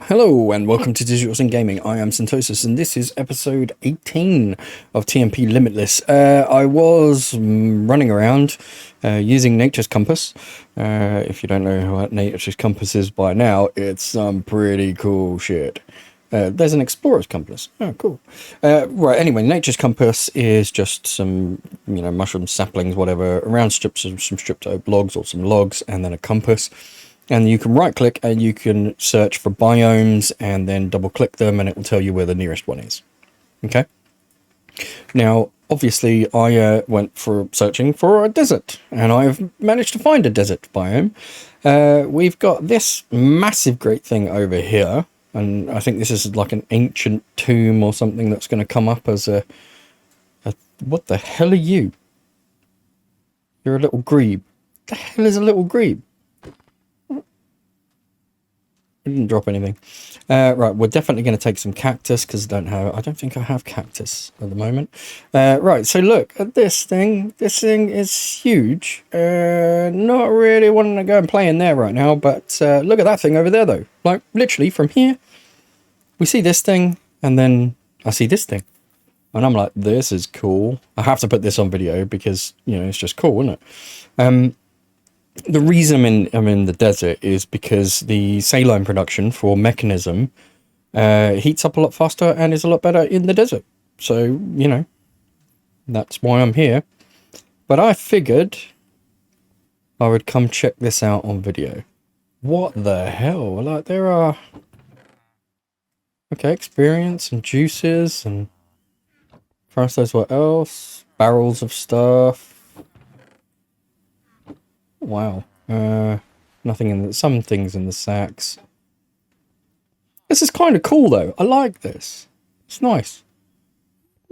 Hello and welcome to Digitals and Gaming. I am Santosis and this is episode 18 of TNP Limitless. I was running around using Nature's Compass. If you don't know what Nature's Compass is by now, it's some pretty cool shit. There's an Explorer's Compass. Oh, cool. Right, anyway, Nature's Compass is just some, mushrooms, saplings, whatever, around strips of some stripped oak logs or some logs and then a compass. And you can right click and you can search for biomes and then double click them and it will tell you where the nearest one is. Okay. Now, obviously I went for searching for a desert and I've managed to find a desert biome. We've got this massive great thing over here. And I think this is like an ancient tomb or something that's going to come up as a... What the hell are you? You're a little grebe. What the hell is a little grebe? I didn't drop anything. Right, we're definitely going to take some cactus because I don't think I have cactus at the moment. Right, so look at this thing. This thing is huge. Not really wanting to go and play in there right now, but look at that thing over there though. Like literally from here, we see this thing and then I see this thing. And I'm like, this is cool. I have to put this on video because, it's just cool, isn't it? The reason I'm in the desert is because the saline production for mechanism heats up a lot faster and is a lot better in the desert. So, that's why I'm here. But I figured I would come check this out on video. What the hell? Like, there are... Okay, experience and juices and... Christ knows what else. Barrels of stuff. Wow. Nothing in the, some things in the sacks. This is kind of cool though. I like this. It's nice.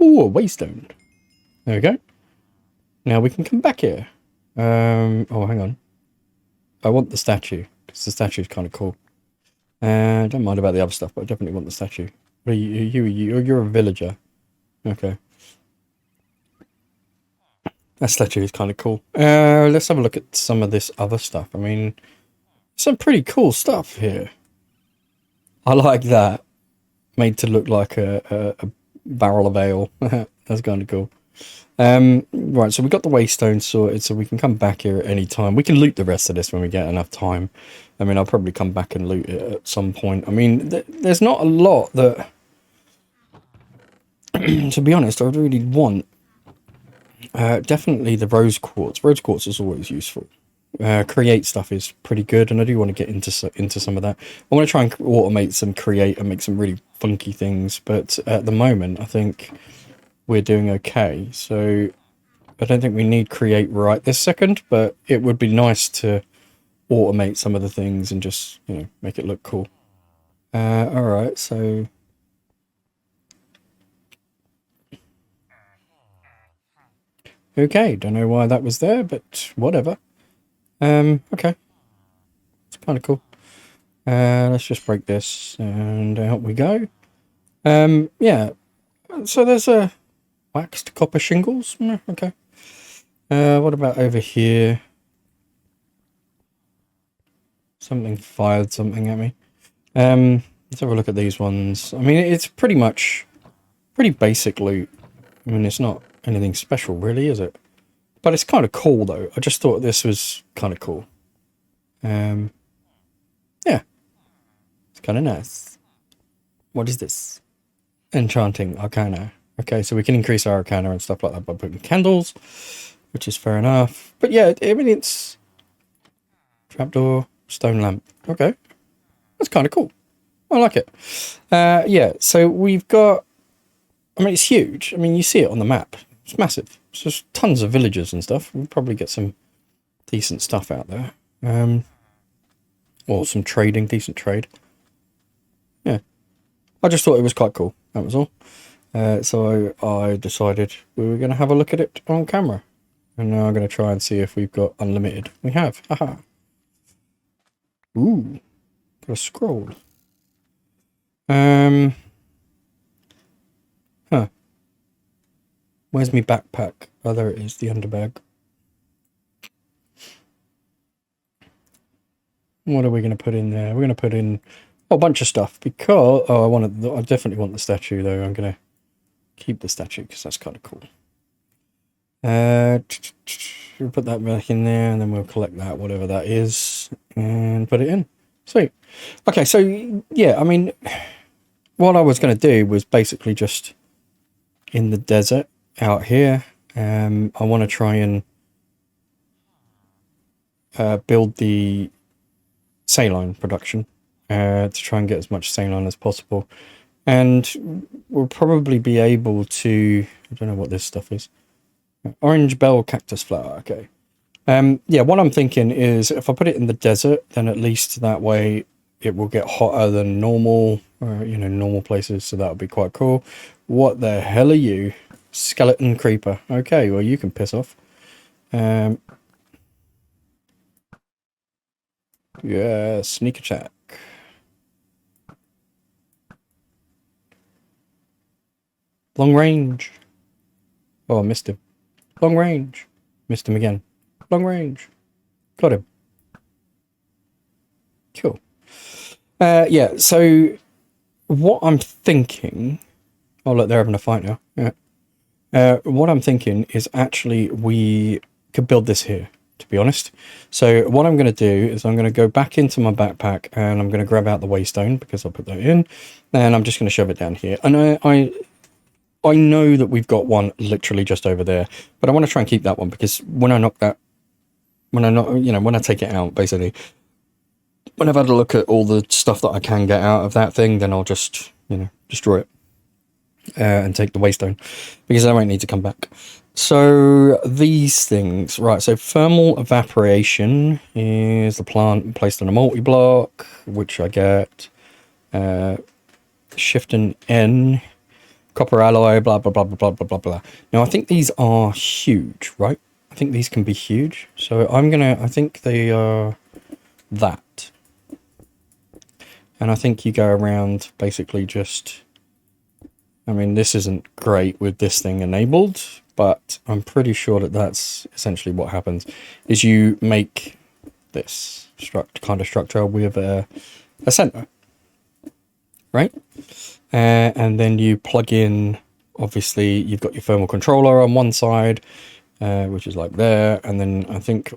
Ooh, a waystone. There we go. Now we can come back here. Oh, hang on. I want the statue because the statue is kind of cool. I don't mind about the other stuff, but I definitely want the statue. What are you're a villager. Okay. That statue is kind of cool. Let's have a look at some of this other stuff. I mean, some pretty cool stuff here. I like that. Made to look like a barrel of ale. That's kind of cool. Right, so we got the waystone sorted, so we can come back here at any time. We can loot the rest of this when we get enough time. I mean, I'll probably come back and loot it at some point. I mean, there's not a lot that... to be honest, I really want... definitely the rose quartz. Rose quartz is always useful. Create stuff is pretty good, and I do want to get into some of that. I want to try and automate some create and make some really funky things, but at the moment I think we're doing okay. So I don't think we need create right this second, but it would be nice to automate some of the things and just, make it look cool. Alright, so... Okay, don't know why that was there, but whatever. Okay. It's kind of cool. Let's just break this, and out we go. Yeah. So there's a waxed copper shingles. Okay. What about over here? Something fired something at me. Let's have a look at these ones. I mean, it's pretty basic loot. I mean, it's not anything special, really, is it? But it's kind of cool, though. I just thought this was kind of cool. Yeah. It's kind of nice. What is this? Enchanting Arcana. Okay, so we can increase our Arcana and stuff like that by putting candles, which is fair enough. But yeah, I mean, it's... Trapdoor, stone lamp. Okay. That's kind of cool. I like it. Yeah, so we've got... I mean, it's huge. I mean, you see it on the map. It's massive. It's just tons of villages and stuff. We'll probably get some decent stuff out there. Or some trading, decent trade. Yeah. I just thought it was quite cool. That was all. So I decided we were going to have a look at it on camera. And now I'm going to try and see if we've got unlimited. We have. Haha. Ooh. Got a scroll. Huh. Where's my backpack? Oh, there it is, the underbag. What are we going to put in there? We're going to put in a bunch of stuff because I definitely want the statue though. I'm gonna keep the statue because that's kind of cool. We'll put that back in there, and then we'll collect that, whatever that is, and put it in. Sweet. Okay, so yeah, I mean, what I was going to do was basically just in the desert out here. I want to try and build the saline production to try and get as much saline as possible, and we'll probably be able to. I don't know what this stuff is. Orange bell cactus flower. Okay. Yeah, what I'm thinking is if I put it in the desert, then at least that way it will get hotter than normal, normal places. So that would be quite cool. What the hell are you? Skeleton creeper. Okay, well, you can piss off. Yeah, sneak attack. Long range. Oh, I missed him. Long range. Missed him again. Long range. Got him. Cool. Yeah, so what I'm thinking... Oh, look, they're having a fight now. Yeah. What I'm thinking is actually we could build this here, to be honest. So what I'm going to do is I'm going to go back into my backpack and I'm going to grab out the waystone because I'll put that in. And I'm just going to shove it down here. And I know that we've got one literally just over there, but I want to try and keep that one because when I take it out, basically, when I've had a look at all the stuff that I can get out of that thing, then I'll just, destroy it and take the waystone because I won't need to come back. So these things, right, so thermal evaporation is the plant placed on a multi-block, which I get. Shift and N. Copper alloy, blah, blah, blah, blah, blah, blah, blah, blah. Now, I think these are huge, right? I think these can be huge. So I think they are that. And I think you go around basically just, I mean, this isn't great with this thing enabled, but I'm pretty sure that that's essentially what happens, is you make this kind of structure with a center, right? And then you plug in, obviously, you've got your thermal controller on one side, which is like there. And then I think,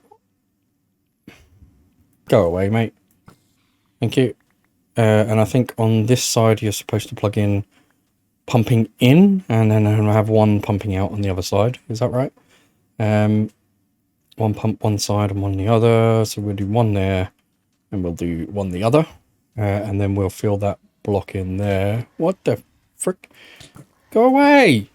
go away, mate. Thank you. And I think on this side, you're supposed to plug in pumping in, and then I have one pumping out on the other side. Is that right? One pump one side and one the other. So we'll do one there, and we'll do one the other. And then we'll fill that block in there. What the frick? Go away!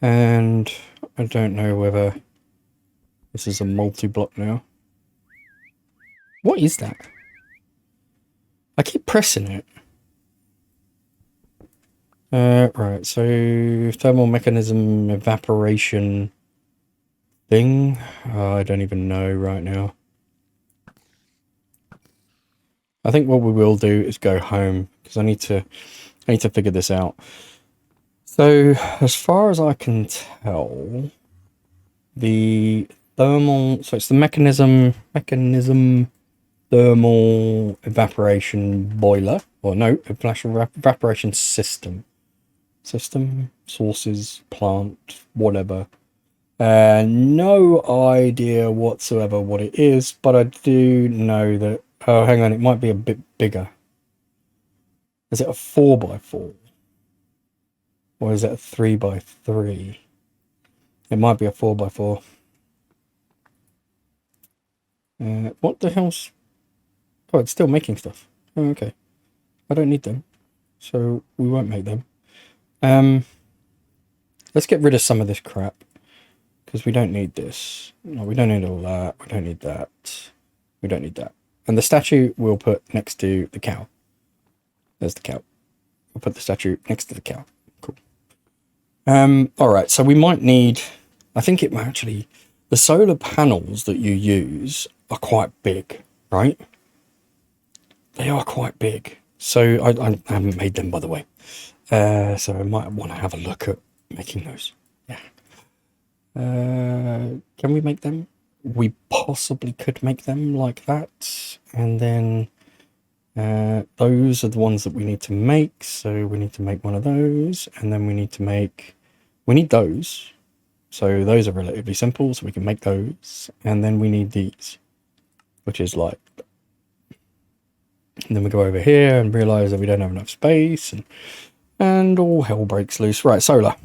And I don't know whether this is a multi-block now. What is that? I keep pressing it. Right, so thermal mechanism evaporation thing. I don't even know right now. I think what we will do is go home because I need to figure this out. So as far as I can tell, the thermal, so it's the mechanism thermal evaporation boiler, or no, evaporation system, sources, plant, whatever. No idea whatsoever what it is, but I do know that, oh, hang on, it might be a bit bigger. Is it a 4x4? Or is it a 3x3? It might be a 4x4. What the hell's... Oh, it's still making stuff. Oh, okay. I don't need them, so we won't make them. Let's get rid of some of this crap, because we don't need this. No, we don't need all that. We don't need that. We don't need that. And the statue we'll put next to the cow. There's the cow. We'll put the statue next to the cow. Cool. Alright, so we might need... I think it might actually... The solar panels that you use are quite big, right? They are quite big. So I haven't made them, by the way. So I might want to have a look at making those. Yeah. Can we make them? we possibly could make them like that. And then those are the ones that we need to make. So we need to make one of those. And then we need those. So those are relatively simple. So we can make those. And then we need these, which is like, and then we go over here and realize that we don't have enough space, and all hell breaks loose. Right, solar.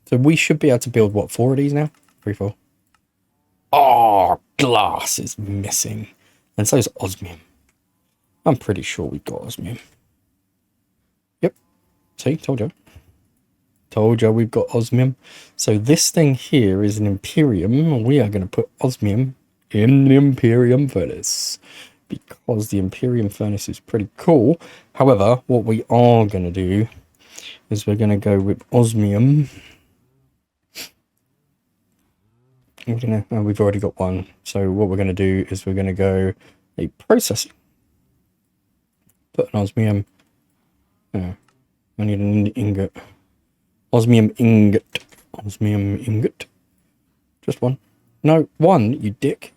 So we should be able to build, what, 4 of these now? 3, 4. Oh, glass is missing. And so is osmium. I'm pretty sure we've got osmium. Yep. See, told you. Told you we've got osmium. So this thing here is an Imperium. We are going to put osmium in the Imperium furnace, because the Imperium furnace is pretty cool. However, what we are going to do is we're going to go with osmium. We've already got one. So what we're going to do is we're going to go a processing. Put an osmium. I need an ingot. Osmium ingot. Osmium ingot. Just one. No, one, you dick.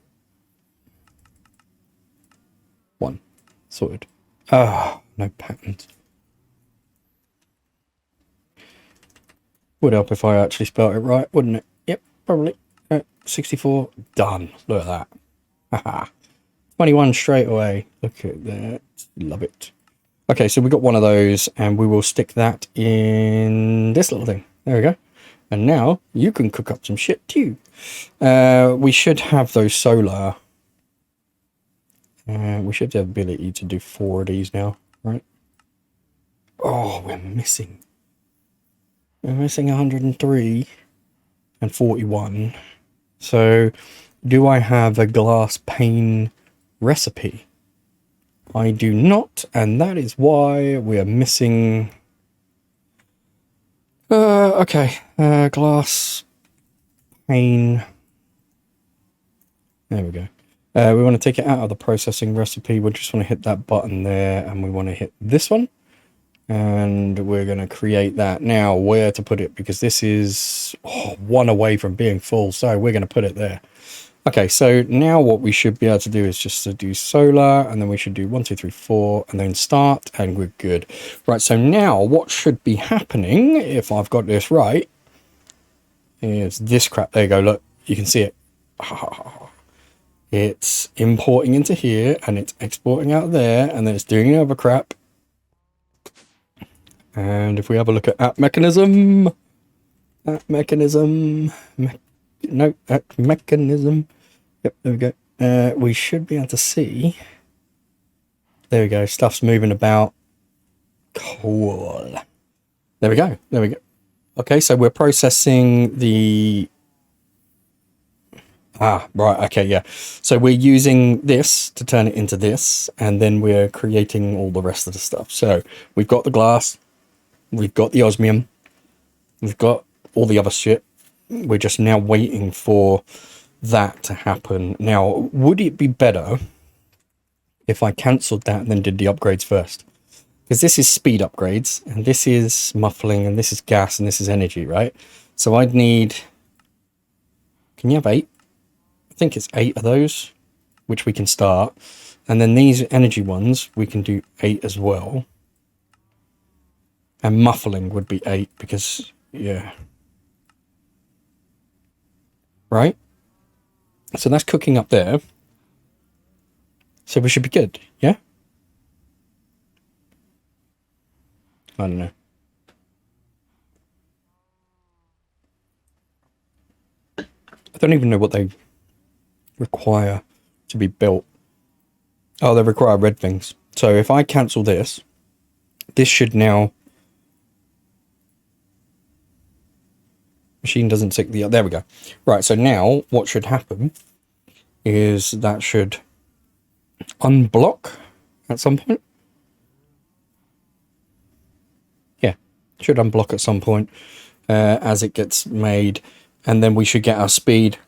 One. Sorted. Ah, no patterns. Would help if I actually spelled it right, wouldn't it? Yep, probably. 64. Done. Look at that. Haha. 21 straight away. Look at that. Love it. Okay, so we got one of those, and we will stick that in this little thing. There we go. And now you can cook up some shit too. We should have those solar. We should have the ability to do 4 of these now, right? Oh, we're missing. We're missing 103 and 41. So, do I have a glass pane recipe? I do not, and that is why we are missing... glass pane. There we go. We want to take it out of the processing recipe. We just want to hit that button there, and we want to hit this one. And we're going to create that. Now, where to put it? Because this is one away from being full, so we're going to put it there. Okay, so now what we should be able to do is just to do solar, and then we should do 1, 2, 3, 4, and then start, and we're good. Right, so now what should be happening, if I've got this right, is this crap. There you go, look, you can see it. It's importing into here, and it's exporting out there, and then it's doing other crap. And if we have a look at app mechanism, yep, there we go. We should be able to see. There we go. Stuff's moving about. Cool. There we go. There we go. Okay, so we're processing the... Ah, right. Okay, yeah. So we're using this to turn it into this, and then we're creating all the rest of the stuff. So we've got the glass, we've got the osmium, we've got all the other shit. We're just now waiting for that to happen. Now, would it be better if I cancelled that and then did the upgrades first? Because this is speed upgrades, and this is muffling, and this is gas, and this is energy, right? So I'd need... Can you have 8? I think it's 8 of those, which we can start. And then these energy ones, we can do 8 as well. And muffling would be 8, because, yeah. Right? So that's cooking up there. So we should be good, yeah? I don't know. I don't even know what they require to be built. Oh, they require red things. So if I cancel this, this should now... Machine doesn't tick the... There we go. Right, so now what should happen is that should unblock at some point. Yeah, should unblock at some point as it gets made. And then we should get our speed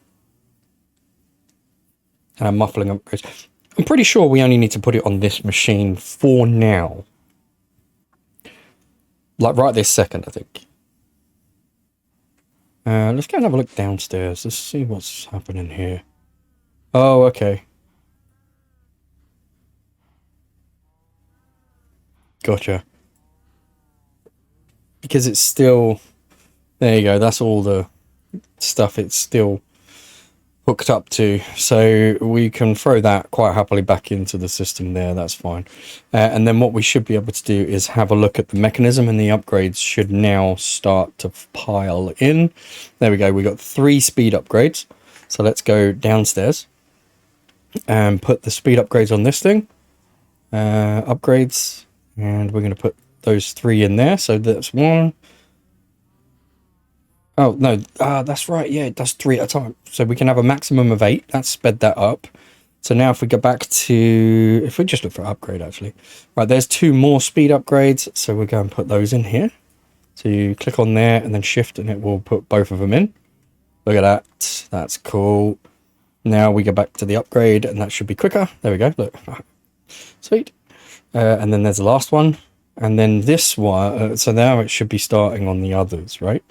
and our muffling upgrades. I'm pretty sure we only need to put it on this machine for now. Like right this second, I think. Let's go and have a look downstairs. Let's see what's happening here. Oh, okay. Gotcha. Because it's still... There you go. That's all the stuff it's still hooked up to, so we can throw that quite happily back into the system there. That's fine. And then what we should be able to do is have a look at the mechanism, and the upgrades should now start to pile in. There we go. We got 3 speed upgrades, so let's go downstairs and put the speed upgrades on this thing. Upgrades, and we're going to put those 3 in there. So that's 1. Oh, no, that's right. Yeah, it does 3 at a time. So we can have a maximum of 8. That's sped that up. So now if we go back to... If we just look for upgrade, actually. Right, there's 2 more speed upgrades. So we're going to put those in here. So you click on there and then shift and it will put both of them in. Look at that. That's cool. Now we go back to the upgrade and that should be quicker. There we go. Look. Sweet. And then there's the last one. And then this one. So now it should be starting on the others, right?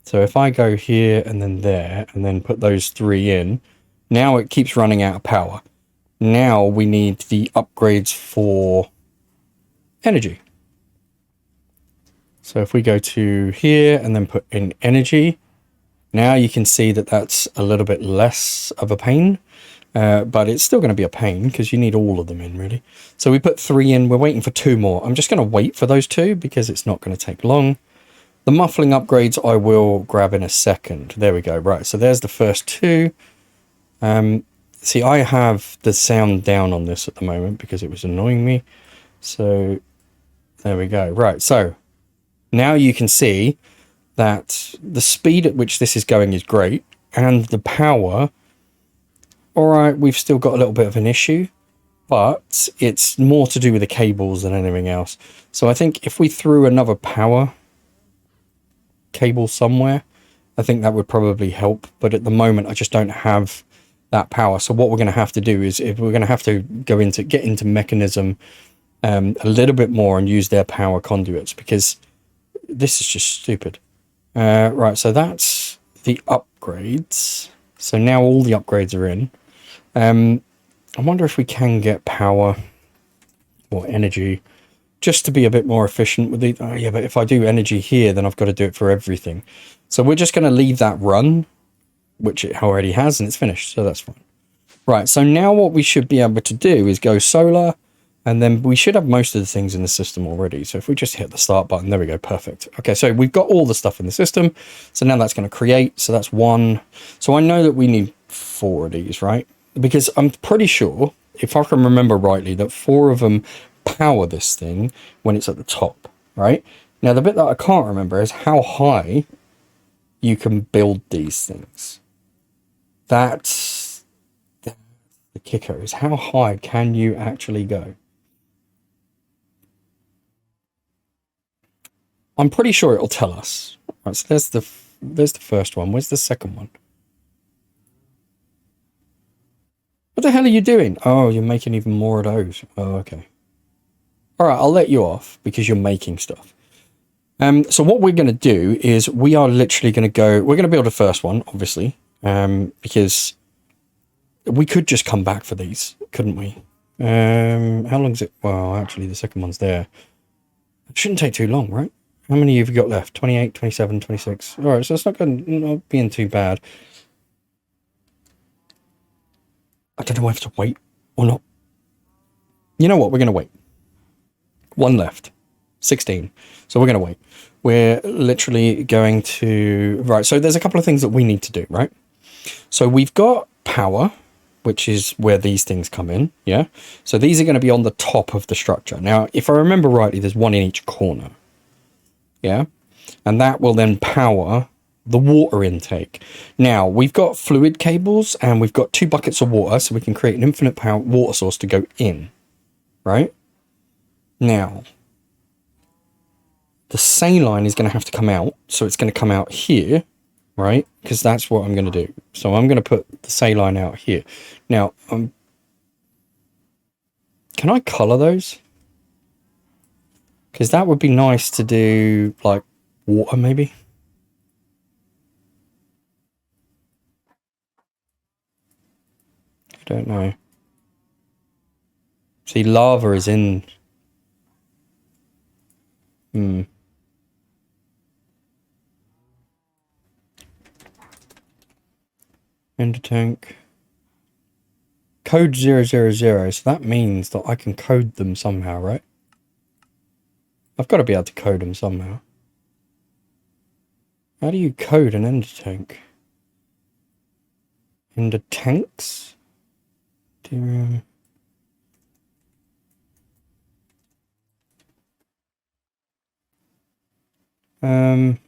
So if I go here and then there and then put those 3 in, now it keeps running out of power. Now we need the upgrades for energy. So if we go to here and then put in energy, now you can see that that's a little bit less of a pain, but it's still going to be a pain because you need all of them in, really. So we put 3 in. We're waiting for 2 more. I'm just going to wait for those 2 because it's not going to take long. The muffling upgrades I will grab in a second. There we go. Right, so there's the first 2. See, I have the sound down on this at the moment because it was annoying me. So there we go. Right, so now you can see that the speed at which this is going is great. And the power, all right, we've still got a little bit of an issue. But it's more to do with the cables than anything else. So I think if we threw another power cable somewhere, I think that would probably help, but at the moment I just don't have that power. So what we're going to have to do is if we're going to have to get into mechanism a little bit more and use their power conduits, because this is just stupid. Right, so that's the upgrades. So now all the upgrades are in. I wonder if we can get power or energy just to be a bit more efficient with the... Oh, yeah, but if I do energy here, then I've got to do it for everything. So we're just going to leave that run, which it already has, and it's finished, so that's fine. Right, so now what we should be able to do is go solar, and then we should have most of the things in the system already. So if we just hit the start button, there we go, perfect. Okay, so we've got all the stuff in the system. So now that's going to create, so that's 1. So I know that we need 4 of these, right? Because I'm pretty sure, if I can remember rightly, that 4 of them power this thing when it's at the top, right? Now the bit that I can't remember is how high you can build these things. That's the kicker, is how high can you actually go? I'm pretty sure it'll tell us. Right, so there's the first one. Where's the second one? What the hell are you doing? Oh, you're making even more of those. Oh, okay. All right, I'll let you off because you're making stuff. So what we're going to do is we are literally going to go... We're going to build a first one, obviously, because we could just come back for these, couldn't we? How long is it? Well, actually, the second one's there. It shouldn't take too long, right? How many have you got left? 28, 27, 26. All right, so it's not being too bad. I don't know whether to wait or not. You know what? We're going to wait. 1 left. 16. So we're going to wait. We're literally going to... Right, so there's a couple of things that we need to do, right? So we've got power, which is where these things come in, yeah? So these are going to be on the top of the structure. Now, if I remember rightly, there's 1 in each corner, yeah? And that will then power the water intake. Now, we've got fluid cables and we've got 2 buckets of water, so we can create an infinite power water source to go in, right? Now, the saline is going to have to come out, so it's going to come out here, right? Because that's what I'm going to do. So I'm going to put the saline out here. Now, can I colour those? Because that would be nice to do, like, water, maybe? don't know. See, lava is in... Ender tank. Code 000, so that means that I can code them somehow, right? I've got to be able to code them somehow. How do you code an ender tank? Ender tanks? Um...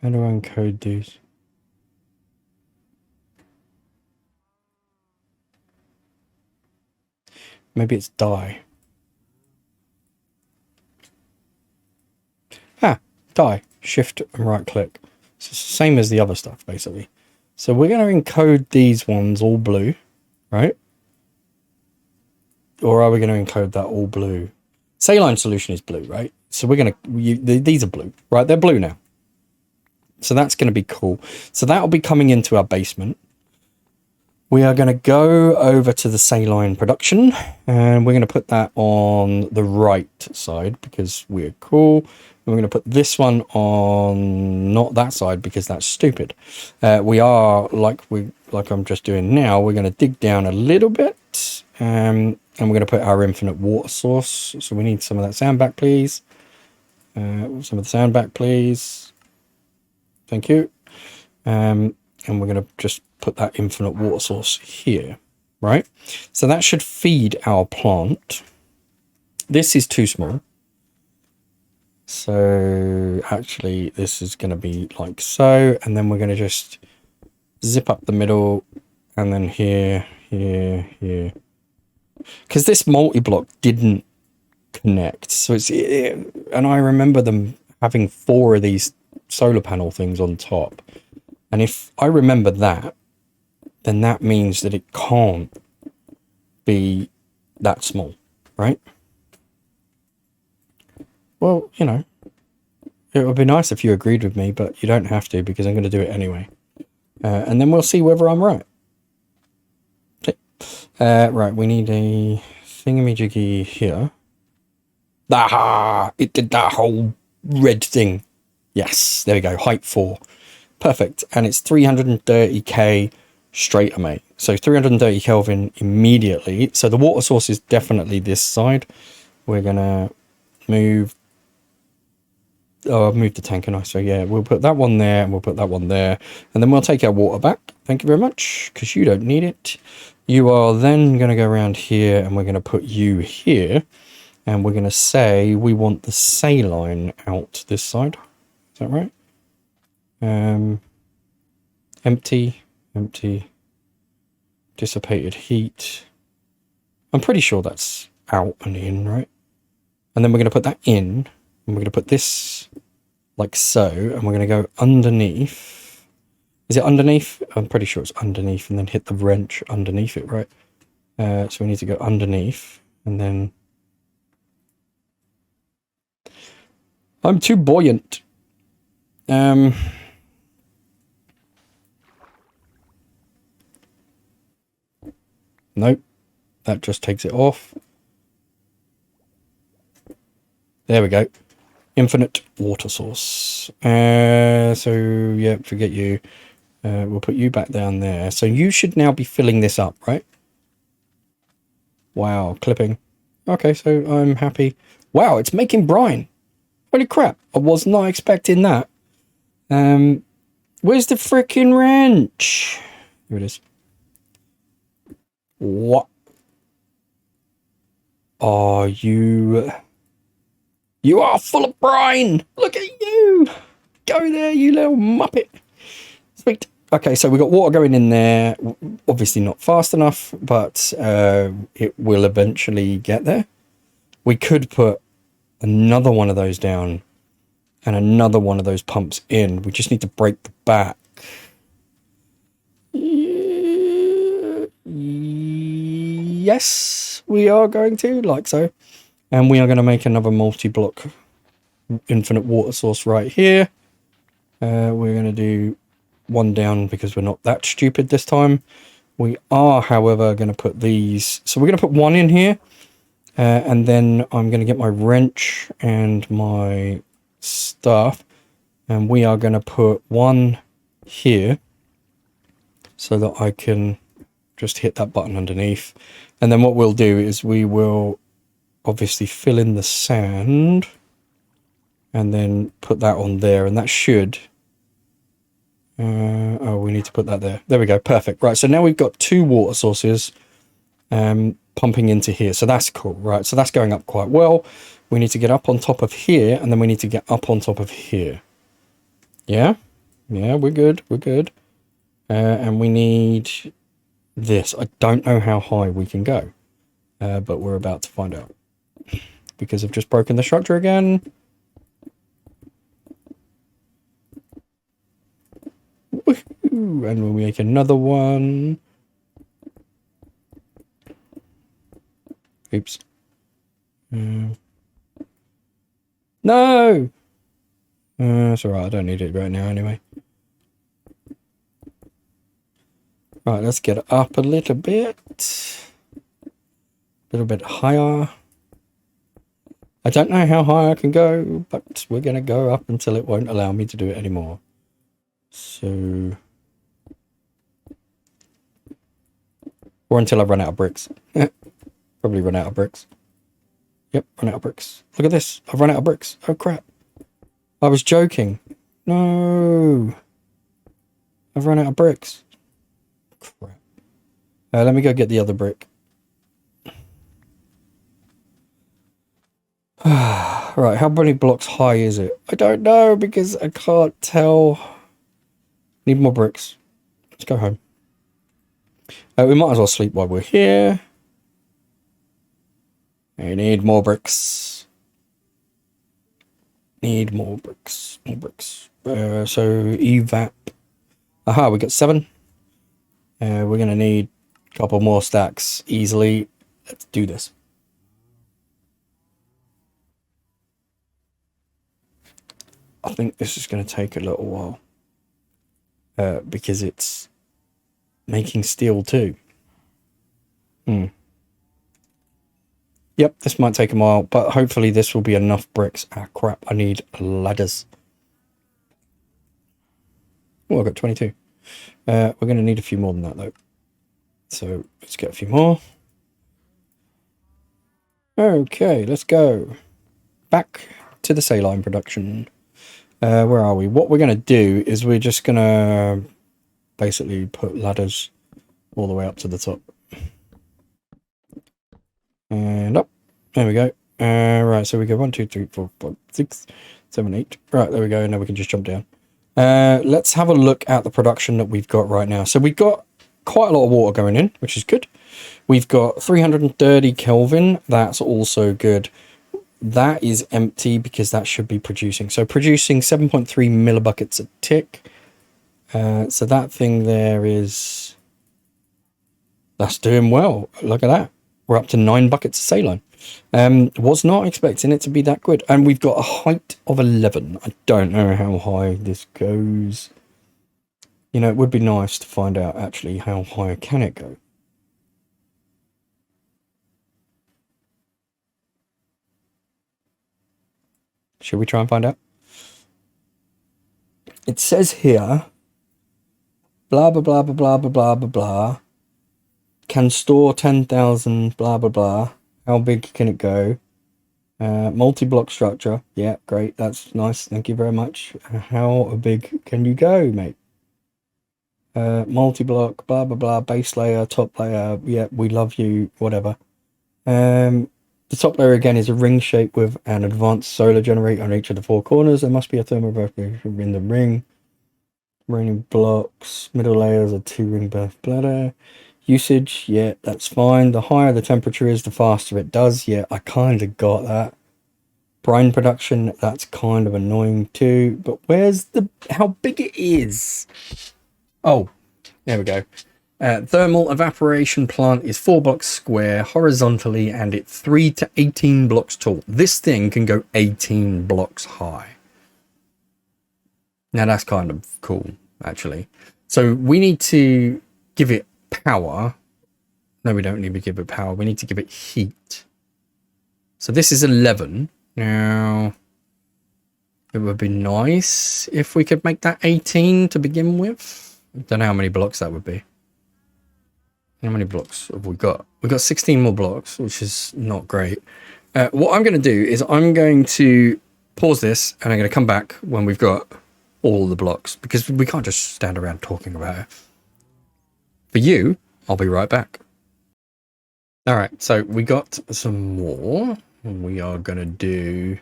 How do I encode these? Maybe it's die. Ah, die. Shift and right click. So it's the same as the other stuff, basically. So we're going to encode these ones all blue, right? Or are we going to encode that all blue? Saline solution is blue, right? So we're going to... These are blue, right? They're blue now. So that's going to be cool. So that'll be coming into our basement. We are going to go over to the saline production, and we're going to put that on the right side because we're cool. And we're going to put this one on not that side because that's stupid. We are like I'm just doing now. We're going to dig down a little bit, and we're going to put our infinite water source. So we need some of that sand back, please. Some of the sand back, please. Thank you. And we're going to just put that infinite water source here, right? So that should feed our plant. This is too small. So actually this is going to be like so, and then we're going to just zip up the middle, and then here, here. Because this multi-block didn't connect. So and I remember them having 4 of these solar panel things on top. And if I remember that, then that means that it can't be that small, right? Well, you know, it would be nice if you agreed with me, but you don't have to because I'm going to do it anyway. And then we'll see whether I'm right. Right, we need a thingamajiggy here. Ah, it did that whole red thing. Yes, there we go, height 4. Perfect, and it's 330k straight away. So 330 Kelvin immediately. So the water source is definitely this side. We're gonna move. Oh, I've moved the tanker now. So yeah, we'll put that one there, and we'll put that one there, and then we'll take our water back. Thank you very much, because you don't need it. You are then going to go around here, and we're going to put you here, and we're going to say we want the saline out this side. Is that right? Empty. Dissipated heat. I'm pretty sure that's out and in, right? And then we're going to put that in, and we're going to put this like so, and we're going to go underneath. Is it underneath? I'm pretty sure it's underneath, and then hit the wrench underneath it, right? So we need to go underneath, and then... I'm too buoyant. Nope. That just takes it off. There we go. Infinite water source. So, yeah, forget you. We'll put you back down there. So you should now be filling this up, right? Wow, clipping. Okay, so I'm happy. Wow, it's making brine. Holy crap, I was not expecting that. Where's the freaking wrench? Here it is. What are you... You are full of brine. Look at you. Go there, you little muppet. Sweet. Okay, so we got water going in there. Obviously not fast enough, but it will eventually get there. We could put another one of those down and another one of those pumps in. We just need to break the back. Yes, we are going to, like so. And we are going to make another multi-block infinite water source right here. We're going to do one down because we're not that stupid this time. We are, however, going to put these. So we're going to put one in here. And then I'm going to get my wrench and my stuff. And we are going to put one here so that I can just hit that button underneath. And then what we'll do is we will obviously fill in the sand and then put that on there, and that should oh, we need to put that there. There we go. Perfect. Right, so now we've got two water sources pumping into here, so that's cool. Right, so that's going up quite well. We need to get up on top of here, and then we need to get up on top of here. Yeah, we're good, and we need this. I don't know how high we can go, but we're about to find out because I've just broken the structure again. Woohoo! And we'll make another one. Oops. No! It's alright, I don't need it right now anyway. Right, let's get up a little bit. A little bit higher. I don't know how high I can go, but we're going to go up until it won't allow me to do it anymore. So... or until I run out of bricks. Probably run out of bricks. Yep, run out of bricks. Look at this. I've run out of bricks. Oh, crap. I was joking. No. I've run out of bricks. Crap. Let me go get the other brick. Right, how many blocks high is it? I don't know because I can't tell. Need more bricks. Let's go home. We might as well sleep while we're here. I need more bricks. Need more bricks. More bricks. So evap. Aha, we got 7. We're going to need a couple more stacks easily. Let's do this. I think this is going to take a little while. Because it's making steel too. Yep, this might take a while, but hopefully this will be enough bricks. Ah, crap, I need ladders. Oh, I've got 22. We're going to need a few more than that, though. So, let's get a few more. Okay, let's go. Back to the saline production. Where are we? What we're going to do is we're just going to basically put ladders all the way up to the top. And up. There we go. Right, so we go 1, 2, 3, 4, 5, 6, 7, 8. Right, there we go. Now we can just jump down. Let's have a look at the production that we've got right now. So we've got quite a lot of water going in, which is good. We've got 330 Kelvin. That's also good. That is empty because that should be producing. So producing 7.3 millibuckets a tick. So that thing there is... that's doing well. Look at that. We're up to 9 buckets of saline. Was not expecting it to be that good. And we've got a height of 11. I don't know how high this goes. You know, it would be nice to find out actually how high can it go. Should we try and find out? It says here, blah, blah, blah, blah, blah, blah, blah, blah, blah. Can store 10,000, blah, blah, blah. How big can it go? Multi-block structure. Yeah, great. That's nice. Thank you very much. How big can you go, mate? Multi-block, blah, blah, blah. Base layer, top layer. Yeah, we love you. Whatever. The top layer again is a ring shape with an advanced solar generator on each of the 4 corners. There must be a thermal evaporation in the ring. Raining blocks. Middle layers a 2-ring birth bladder. Usage, yeah, that's fine. The higher the temperature is, the faster it does. Yeah, I kind of got that. Brine production, that's kind of annoying too. But where's how big it is? Oh, there we go. Thermal evaporation plant is 4 blocks square horizontally, and it's 3 to 18 blocks tall. This thing can go 18 blocks high. Now that's kind of cool, actually. So we need to give it power. No, we don't need to give it power. We need to give it heat. So this is 11. Now, it would be nice if we could make that 18 to begin with. I don't know how many blocks that would be. How many blocks have we got? We've got 16 more blocks, which is not great. What I'm going to do is I'm going to pause this, and I'm going to come back when we've got all the blocks, because we can't just stand around talking about it. For you, I'll be right back. All right, so we got some more. We are going to do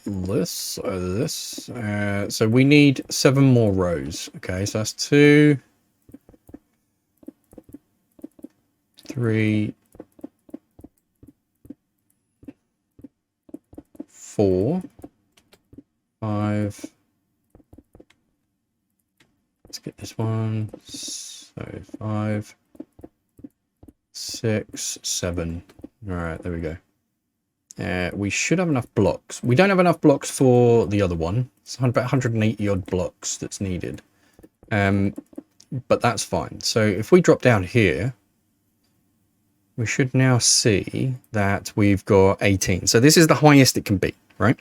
this. So we need 7 more rows. Okay, so that's 2, 3, 4, 5. Let's get this one. So 5, 6, 7. All right, there we go. We should have enough blocks. We don't have enough blocks for the other one. It's about 180 odd blocks that's needed. But that's fine. So if we drop down here, we should now see that we've got 18. So this is the highest it can be, right?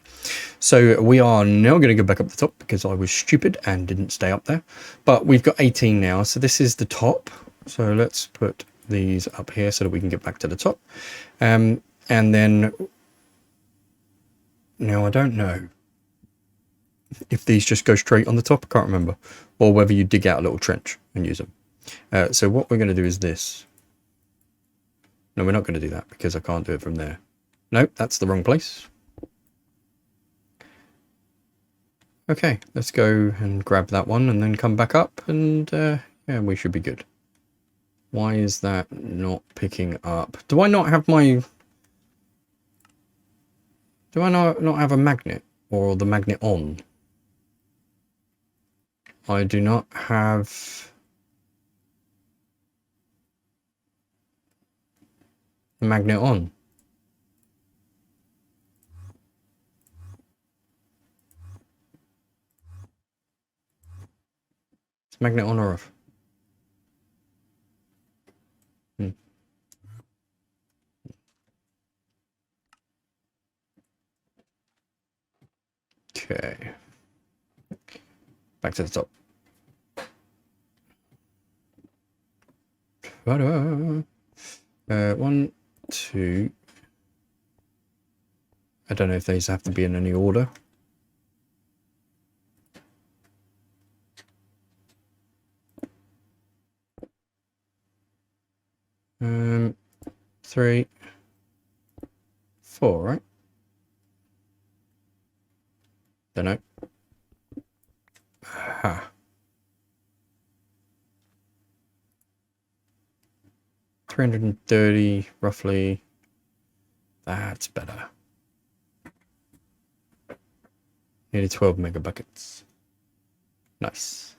So we are now going to go back up the top because I was stupid and didn't stay up there. But we've got 18 now. So this is the top. So let's put these up here so that we can get back to the top. And then now I don't know if these just go straight on the top. I can't remember. Or whether you dig out a little trench and use them. So what we're going to do is this. No, we're not going to do that because I can't do it from there. Nope, that's the wrong place. Okay, let's go and grab that one and then come back up, and yeah, we should be good. Why is that not picking up? Do I not have my... Do I not have a magnet or the magnet on? I do not have the magnet on. Is magnet on or off? Okay. Back to the top. Ta-da. 1, 2. I don't know if these have to be in any order. Um, 3, 4, right? Don't know. Aha. 330 roughly. That's better. Nearly 12 mega buckets. Nice.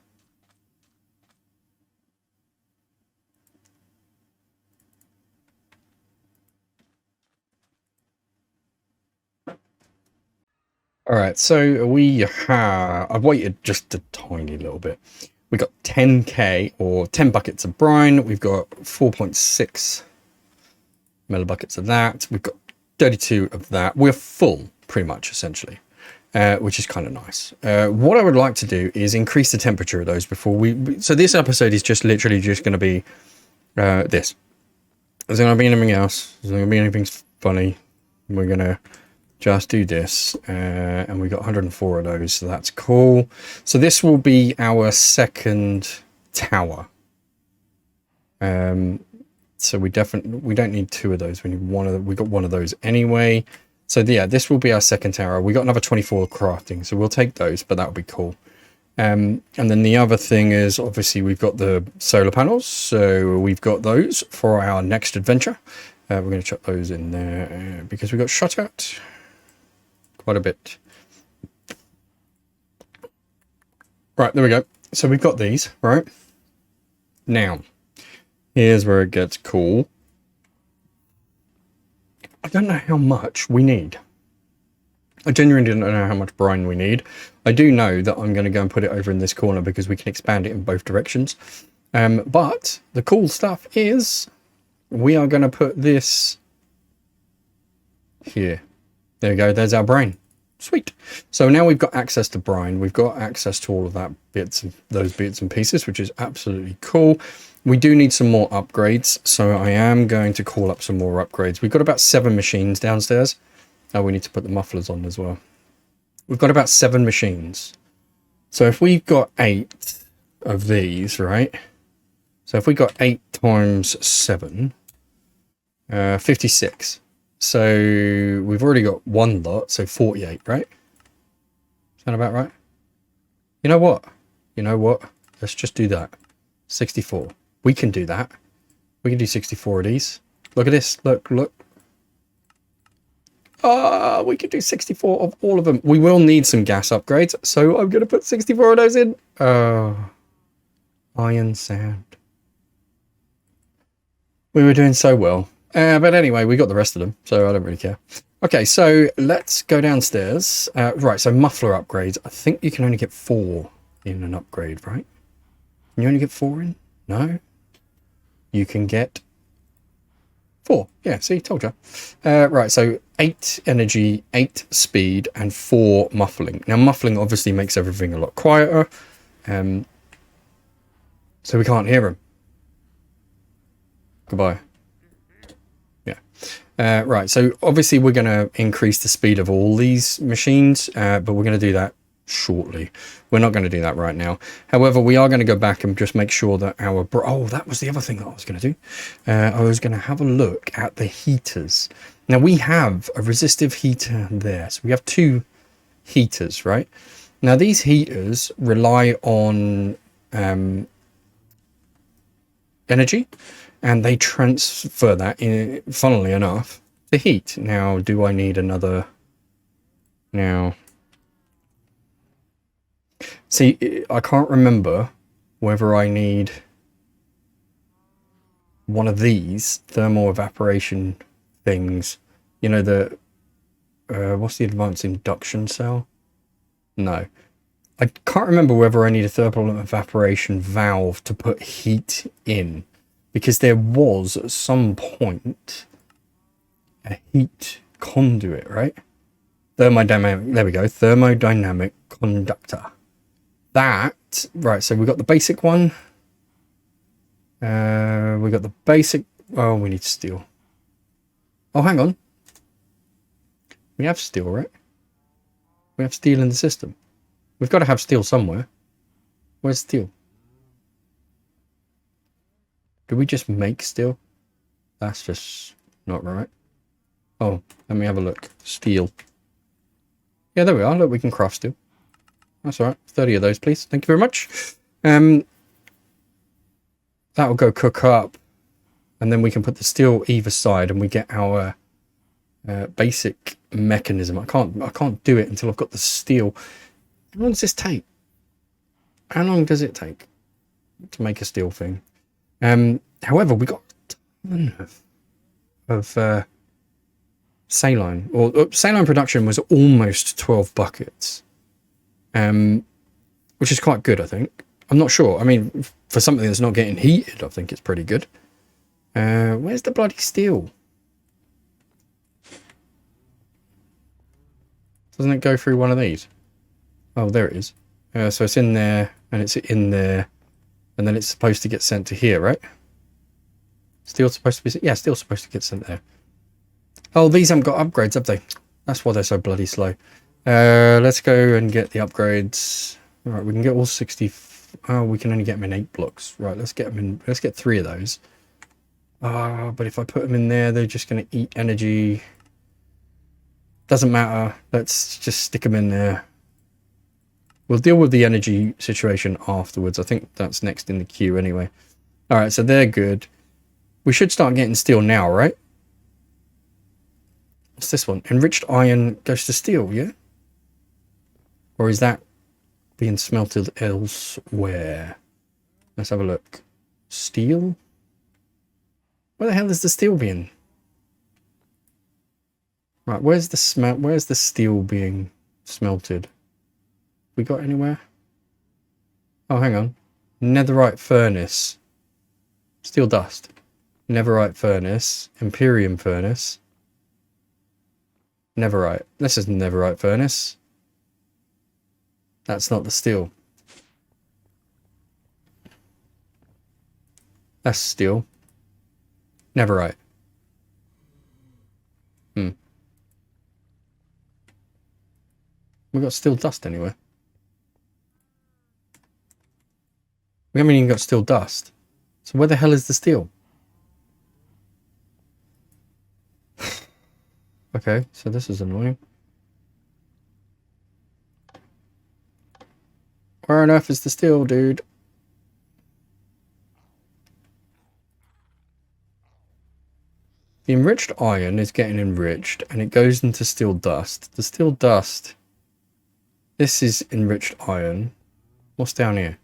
All right, so we have... I've waited just a tiny little bit. We got 10k or 10 buckets of brine. We've got 4.6 millibuckets of that. We've got 32 of that. We're full, pretty much, essentially, which is kind of nice. What I would like to do is increase the temperature of those before we... So this episode is just literally just going to be this. There's not going to be anything else. There's not going to be anything funny. We're going to just do this, and we got 104 of those, so that's cool. So this will be our second tower. So we don't need 2 of those. We need 1 of them. We got 1 of those anyway. So yeah, this will be our second tower. We got another 24 crafting, so we'll take those, but that would be cool. And then the other thing is, obviously, we've got the solar panels, so we've got those for our next adventure. We're going to chuck those in there because we got shot at quite a bit. Right, there we go. So we've got these, right? Now, here's where it gets cool. I don't know how much we need. I genuinely don't know how much brine we need. I do know that I'm going to go and put it over in this corner because we can expand it in both directions. But the cool stuff is we are going to put this here. There we go. There's our brine. Sweet. So now we've got access to brine. We've got access to all of that those bits and pieces, which is absolutely cool. We do need some more upgrades. So I am going to call up some more upgrades. We've got about 7 machines downstairs. Oh, we need to put the mufflers on as well. We've got about 7 machines. So if we've got 8 of these, right? So if we got 8 times 7, 56. So we've already got 1 lot, so 48, right? Sound about right? You know what? You know what? Let's just do that. 64. We can do that. We can do 64 of these. Look at this. Look, look. We could do 64 of all of them. We will need some gas upgrades, so I'm going to put 64 of those in. Iron sand. We were doing so well. But anyway, we got the rest of them, so I don't really care. Okay, so let's go downstairs. Right, so muffler upgrades. I think you can only get 4 in an upgrade, right? Can you only get 4 in? No? You can get 4. Yeah, see, told you. Right, so 8 energy, 8 speed, and 4 muffling. Now, muffling obviously makes everything a lot quieter. So we can't hear them. Goodbye. Yeah. Right, so obviously we're going to increase the speed of all these machines, but we're going to do that shortly. We're not going to do that right now. However, we are going to go back and just make sure that our... Oh, that was the other thing that I was going to do. I was going to have a look at the heaters. Now, we have a resistive heater there. So we have 2 heaters, right? Now, these heaters rely on energy, and they transfer that, funnily enough, to heat. Now, do I need another... Now... See, I can't remember whether I need one of these thermal evaporation things. You know, the... what's the advanced induction cell? No. I can't remember whether I need a thermal evaporation valve to put heat in. Because there was, at some point, a heat conduit, right? Thermodynamic... There we go. Thermodynamic conductor. That, right, so we got the basic one. We got the basic... Oh, we need steel. Oh, hang on. We have steel, right? We have steel in the system. We've got to have steel somewhere. Where's steel? Do we just make steel? That's just not right. Oh, let me have a look. Steel. Yeah, there we are. Look, we can craft steel. That's all right. 30 of those, please. Thank you very much. That will go cook up. And then we can put the steel either side and we get our basic mechanism. I can't do it until I've got the steel. How long does this take? How long does it take to make a steel thing? However, we got a ton of saline. Or saline production was almost 12 buckets. Which is quite good, I think. I'm not sure. I mean, for something that's not getting heated, I think it's pretty good. Where's the bloody steel? Doesn't it go through one of these? Oh, there it is. So it's in there, and it's in there, and then it's supposed to get sent to here, right? Steel's supposed to be... Yeah, steel's supposed to get sent there. Oh, these haven't got upgrades, have they? That's why they're so bloody slow. Let's go and get the upgrades. All right, we can get all 60. Oh, we can only get them in 8 blocks. Right, let's get them in. Let's get 3 of those. Oh, but if I put them in there, they're just going to eat energy. Doesn't matter. Let's just stick them in there. We'll deal with the energy situation afterwards. I think that's next in the queue anyway. All right, so they're good. We should start getting steel now, right? What's this one? Enriched iron goes to steel, yeah? Or is that being smelted elsewhere? Let's have a look. Steel? Where the hell is the steel being? Right, where's the steel being smelted? We got anywhere? Oh, hang on. Netherite furnace. Steel dust. Netherite furnace. Imperium furnace. Netherite. This is netherite furnace. That's not the steel. That's steel. Netherite. We got steel dust anywhere. We haven't even got steel dust. So where the hell is the steel? Okay, so this is annoying. Where on earth is the steel, dude? The enriched iron is getting enriched and it goes into steel dust. The steel dust. This is enriched iron. What's down here?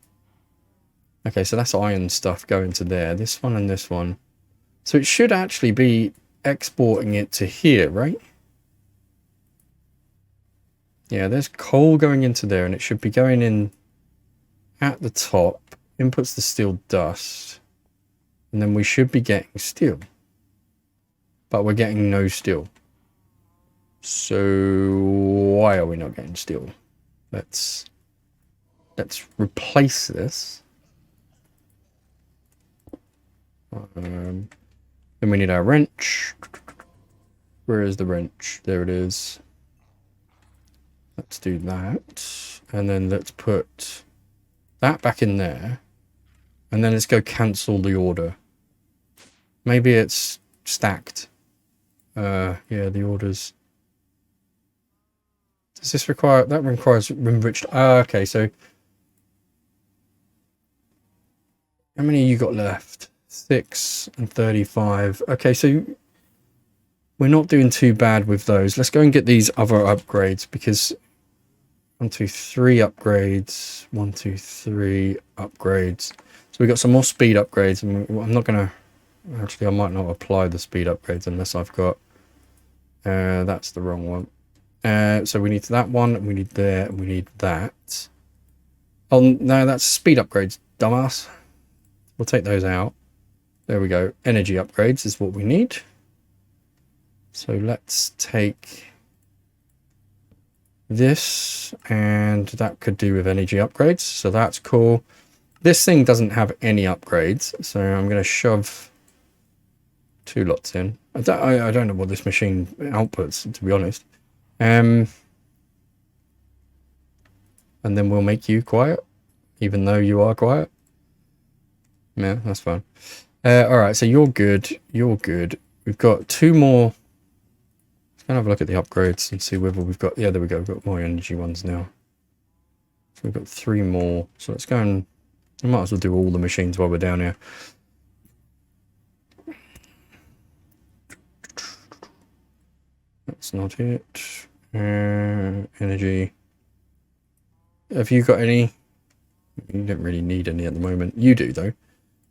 Okay, so that's iron stuff going to there. This one and this one. So it should actually be exporting it to here, right? Yeah, there's coal going into there and it should be going in at the top. Inputs the steel dust. And then we should be getting steel. But we're getting no steel. So why are we not getting steel? Let's replace this. Then we need our wrench. Where is the wrench? There it is. Let's do that. And then let's put that back in there. And then let's go cancel the order. Maybe it's stacked. Yeah, the orders. Does this require... That requires enriched... okay, so... How many you got left? 6 and 35. Okay, so... We're not doing too bad with those. Let's go and get these other upgrades, because... 1, 2, 3 upgrades. 1, 2, 3 upgrades. So we got some more speed upgrades, and I'm not going to... Actually, I might not apply the speed upgrades unless I've got... that's the wrong one. So we need that one, we need there, we need that. Oh, no, that's speed upgrades, dumbass. We'll take those out. There we go. Energy upgrades is what we need. So let's take this, and that could do with energy upgrades. So that's cool. This thing doesn't have any upgrades, so I'm going to shove 2 lots in. I don't know what this machine outputs, to be honest. And then we'll make you quiet, even though you are quiet. Yeah, that's fine. Alright, so you're good. You're good. We've got 2 more. Let's go and have a look at the upgrades and see whether we've got... Yeah, there we go. We've got more energy ones now. So we've got 3 more. So let's go and... We might as well do all the machines while we're down here. That's not it. Energy. Have you got any? You don't really need any at the moment. You do, though.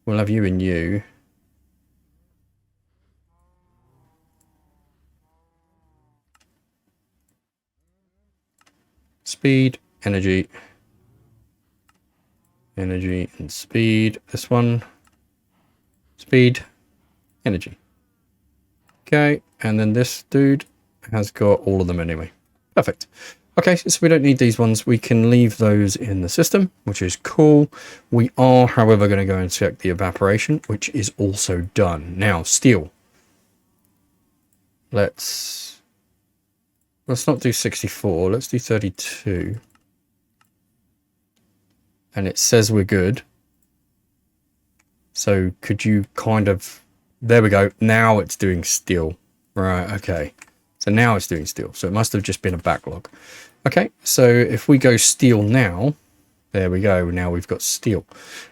We'll have you and you. Speed, energy. Energy and speed. This one. Speed, energy. Okay, and then this dude has got all of them anyway. Perfect. Okay, so we don't need these ones. We can leave those in the system, which is cool. We are, however, going to go and check the evaporation, which is also done. Now, steel. Let's not do 64. Let's do 32. And it says we're good. So could you kind of There we go. Now it's doing steel. Right, okay. So now it's doing steel. So it must have just been a backlog. Okay, so if we go steel now, there we go. Now we've got steel.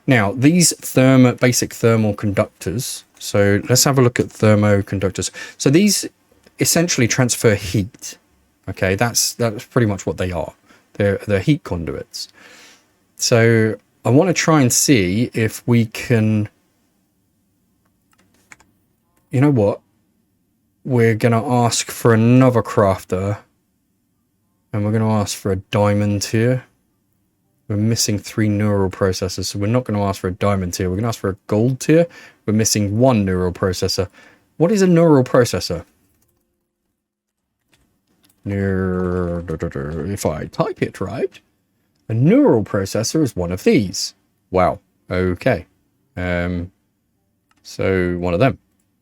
Now, these basic thermal conductors. So let's have a look at thermoconductors. So these essentially transfer heat. Okay, that's pretty much what they are. They're heat conduits. So I want to try and see if we can... You know what? We're going to ask for another crafter. And we're going to ask for a diamond here. We're missing 3 neural processors, so we're not going to ask for a diamond tier. We're going to ask for a gold tier. We're missing 1 neural processor. What is a neural processor? If I type it right, a neural processor is one of these. Wow. Okay. So one of them.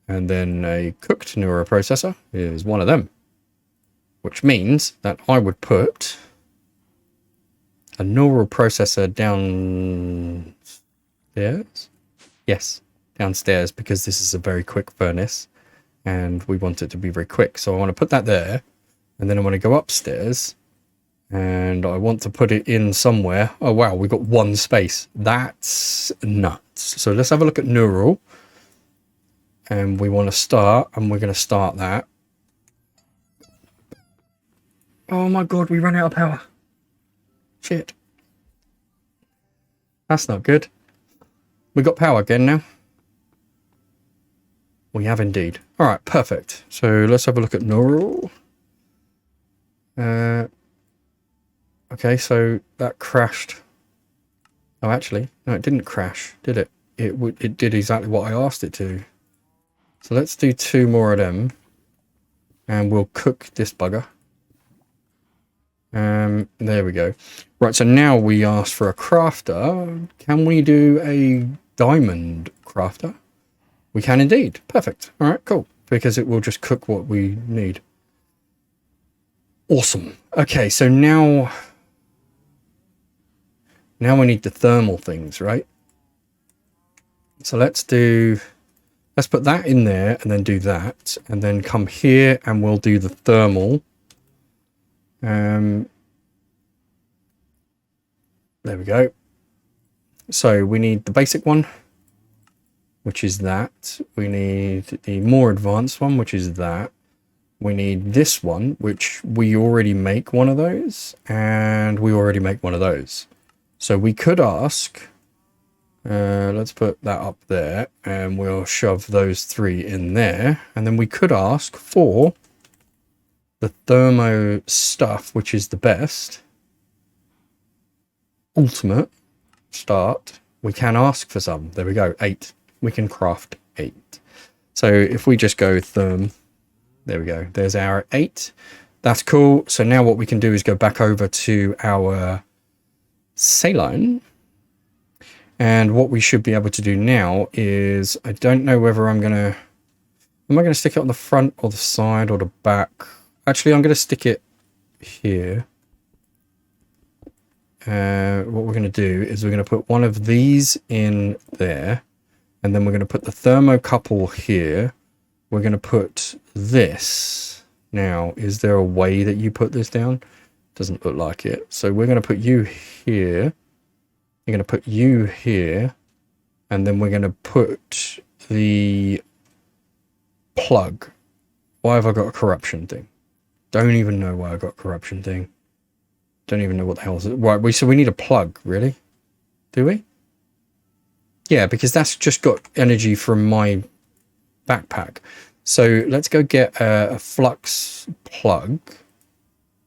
And then a cooked neural processor is one of them. Which means that I would put a neural processor downstairs. Yes, downstairs, because this is a very quick furnace and we want it to be very quick. So I want to put that there, and then I want to go upstairs and I want to put it in somewhere. Oh, wow, we've got 1 space. That's nuts. So let's have a look at neural. And we want to start, and we're going to start that. Oh my god, we ran out of power. Shit. That's not good. We got power again now. We have indeed. Alright, perfect. So let's have a look at neural. Okay, so that crashed. Oh, actually, no, it didn't crash, did it? It did exactly what I asked it to. So let's do 2 more of them. And we'll cook this bugger. There we go. Right, so now we ask for a crafter. Can we do a diamond crafter? We can indeed. Perfect. All right, cool. Because it will just cook what we need. Awesome. Okay, so now we need the thermal things, right? So let's put that in there and then do that. And then come here and we'll do the thermal. There we go. So we need the basic one, which is that. We need the more advanced one, which is that. We need this one, which we already make one of those, and we already make one of those. So we could ask, let's put that up there, and we'll shove those 3 in there. And then we could ask for the thermo stuff, which is the best. Ultimate start. We can ask for some. There we go. 8. We can craft 8. So if we just go therm, there we go. There's our 8. That's cool. So now what we can do is go back over to our saline. And what we should be able to do now is, I don't know whether am I going to stick it on the front or the side or the back? Actually, I'm going to stick it here. What we're going to do is we're going to put one of these in there, and then we're going to put the thermocouple here. We're going to put this. Now, is there a way that you put this down? Doesn't look like it. So we're going to put you here. You're going to put you here, and then we're going to put the plug. Why have I got a corruption thing? Don't even know why I got a corruption thing. Don't even know what the hell is it. Right, so we need a plug, really? Do we? Yeah, because that's just got energy from my backpack. So let's go get a flux plug.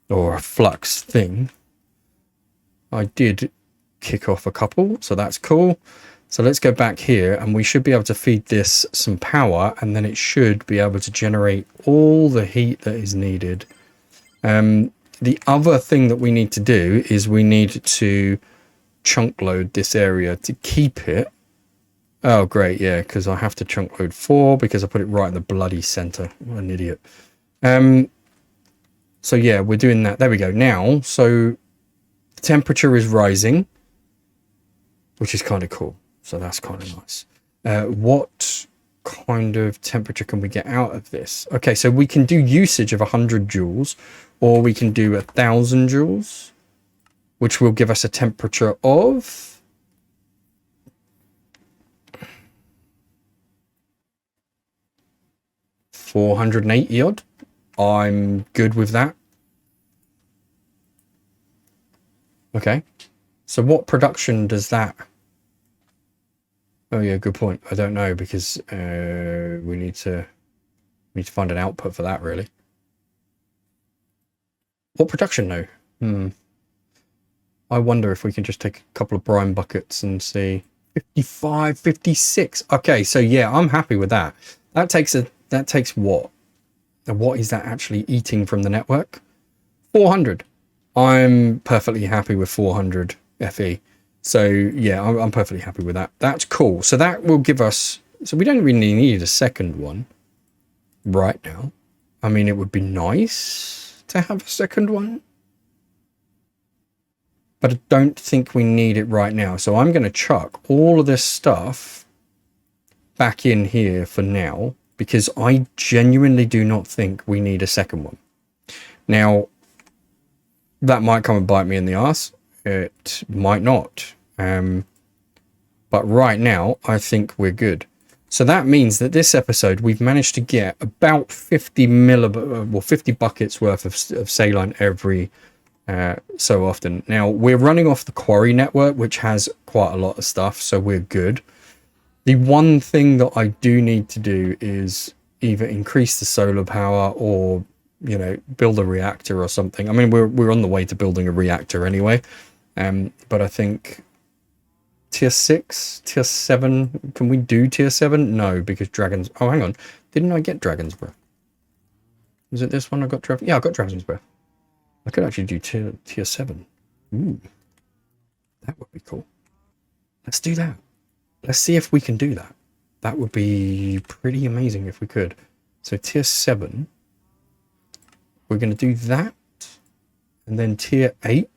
Or a flux thing. I did kick off a couple, so that's cool. So let's go back here, and we should be able to feed this some power, and then it should be able to generate all the heat that is needed. The other thing that we need to do is we need to chunk load this area to keep it. Oh, great, yeah, because I have to chunk load 4 because I put it right in the bloody center. What an idiot. So yeah, we're doing that. There we go. Now, so the temperature is rising, which is kind of cool. So that's kind of nice. What kind of temperature can we get out of this? Okay, so we can do usage of 100 joules, or we can do 1,000 joules, which will give us a temperature of 480 odd. I'm good with that. Okay, so what production does that? Oh yeah, good point. I don't know, because we need to find an output for that, really. What production though? I wonder if we can just take a couple of brine buckets and see. 55, 56. Okay, so yeah, I'm happy with that. That takes what? And what is that actually eating from the network? 400. I'm perfectly happy with 400 FE. So yeah, I'm perfectly happy with that. That's cool. So that will give us, so we don't really need a second one right now. I mean, it would be nice to have a second one, but I don't think we need it right now. So I'm going to chuck all of this stuff back in here for now, because I genuinely do not think we need a second one. Now, that might come and bite me in the ass. It might not. But right now, I think we're good. So that means that this episode, we've managed to get about 50 buckets worth of saline every so often. Now, we're running off the quarry network, which has quite a lot of stuff, so we're good. The one thing that I do need to do is either increase the solar power or, you know, build a reactor or something. I mean, we're on the way to building a reactor anyway. But I think tier 6, tier 7, can we do tier 7? No, because dragons... Oh, hang on. Didn't I get dragon's breath? Is it this one I got? Yeah, I got dragon's breath. I could actually do tier 7. Ooh, that would be cool. Let's do that. Let's see if we can do that. That would be pretty amazing if we could. So tier 7. We're going to do that. And then tier 8.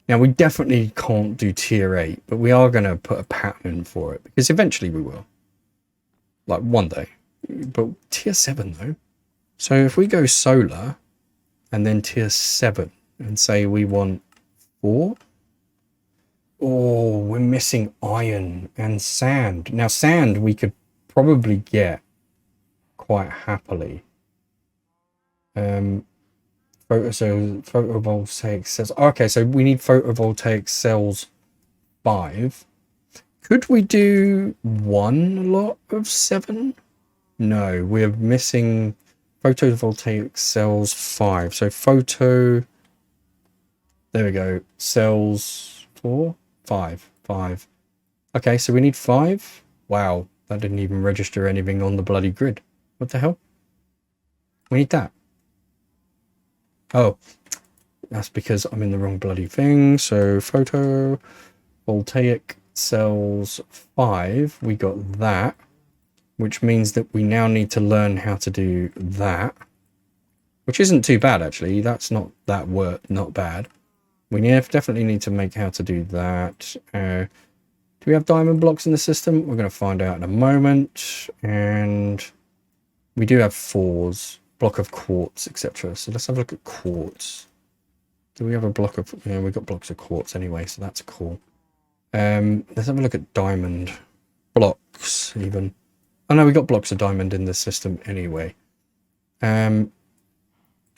Now, we definitely can't do tier 8, but we are going to put a pattern in for it, because eventually we will. Like, one day. But tier 7, though. So if we go solar, and then tier 7, and say we want 4. Oh, we're missing iron and sand. Now, sand we could probably get quite happily. Photovoltaic cells. Okay, so we need photovoltaic cells 5. Could we do one lot of 7? No, we're missing photovoltaic cells 5. So there we go. Cells 4, 5. Okay, so we need 5. Wow, that didn't even register anything on the bloody grid. What the hell? We need that. Oh, that's because I'm in the wrong bloody thing. So photovoltaic cells 5, we got that, which means that we now need to learn how to do that, which isn't too bad actually. That's not bad. We definitely need to make how to do that. Do we have diamond blocks in the system? We're going to find out in a moment. And we do have 4s. Block of quartz, etc. So let's have a look at quartz. Do we have a block of... Yeah, we've got blocks of quartz anyway, so that's cool. Let's have a look at diamond blocks, even. Oh no, we got blocks of diamond in the system anyway. So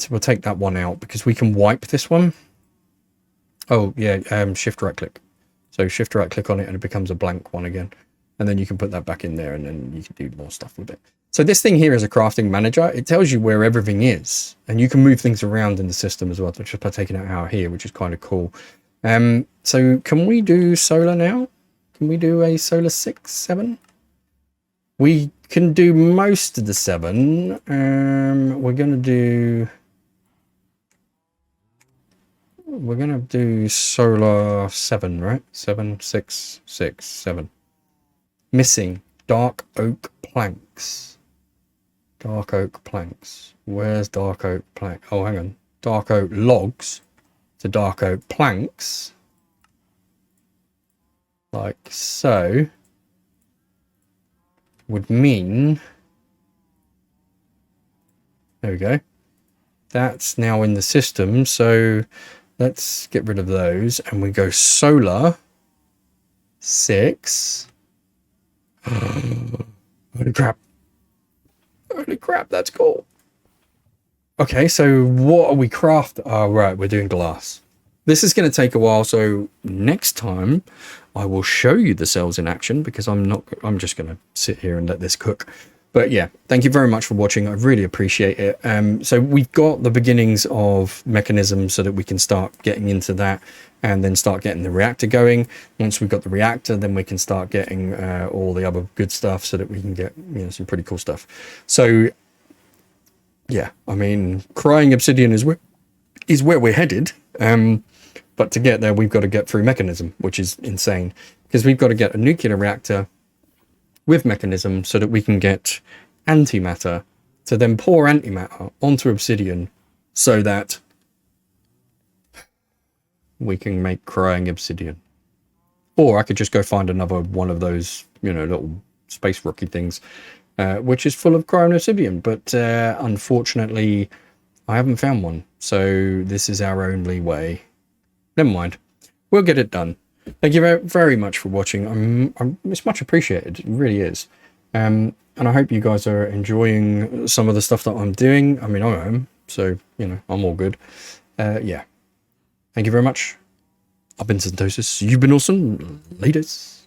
we'll take that one out, because we can wipe this one. Oh, yeah, shift right click. So shift right click on it, and it becomes a blank one again. And then you can put that back in there, and then you can do more stuff with it. So this thing here is a crafting manager. It tells you where everything is, and you can move things around in the system as well, just by taking out our here, which is kind of cool. So can we do solar now? Can we do a solar 6, 7? We can do most of the 7. We're going to do solar 7, right? 7, 6, 6, 7. Missing dark oak planks. Dark oak planks. Where's dark oak plank? Oh, hang on. Dark oak logs to dark oak planks. Like so. would mean... There we go. That's now in the system, so let's get rid of those, and we go solar 6. Holy crap. Holy crap, that's cool. Okay, so what are we crafting? Oh, right, we're doing glass. This is going to take a while, so next time I will show you the cells in action, because I'm just going to sit here and let this cook. But yeah, thank you very much for watching. I really appreciate it. So we've got the beginnings of mechanisms so that we can start getting into that and then start getting the reactor going. Once we've got the reactor, then we can start getting all the other good stuff so that we can get, you know, some pretty cool stuff. So yeah, I mean, crying obsidian is where we're headed. But to get there, we've got to get through mechanism, which is insane, because we've got to get a nuclear reactor with mechanism so that we can get antimatter to then pour antimatter onto obsidian so that we can make crying obsidian. Or I could just go find another one of those, you know, little space rocky things, which is full of crying obsidian. But unfortunately, I haven't found one. So this is our only way. Never mind. We'll get it done. Thank you very much for watching. It's much appreciated. It really is. And I hope you guys are enjoying some of the stuff that I'm doing. I mean, I am. So, you know, I'm all good. Yeah. Thank you very much. I've been Syntosis. You've been awesome. Laters.